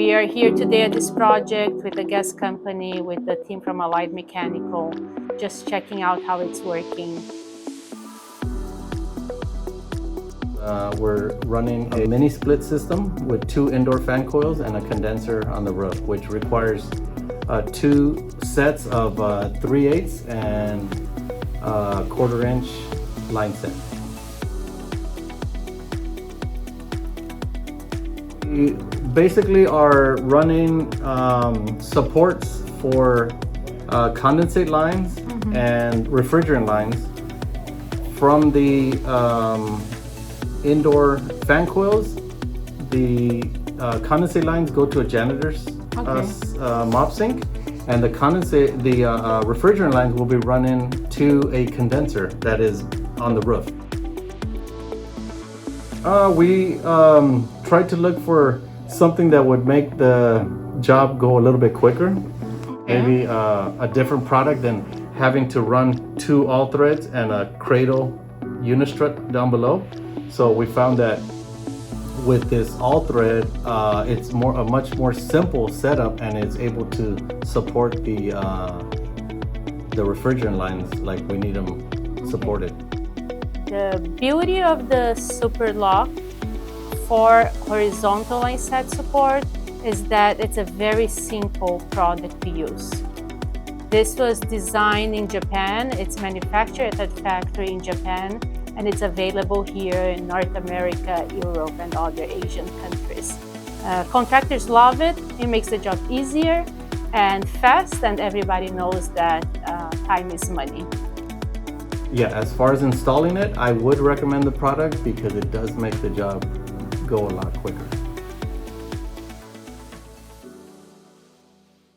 We are here today at this project with the guest company, with the team from Allied Mechanical, just checking out how it's working. We're running a mini split system with 2 indoor fan coils and a condenser on the roof, which requires 2 sets of 3/8 and 1/4 inch line set. We basically are running supports for condensate lines and refrigerant lines from the indoor fan coils. The condensate lines go to a janitor's mop sink, and the refrigerant lines will be running to a condenser that is on the roof. We tried to look for something that would make the job go a little bit quicker. Maybe a different product than having to run 2 all threads and a cradle unistrut down below. So we found that with this all thread, it's a much more simple setup, and it's able to support the refrigerant lines like we need them supported. The beauty of the SuperLock for horizontal line set support is that it's a very simple product to use. This was designed in Japan, it's manufactured at a factory in Japan, and it's available here in North America, Europe, and other Asian countries. Contractors love it. It makes the job easier and fast, and everybody knows that time is money. Yeah, as far as installing it, I would recommend the product because it does make the job go a lot quicker.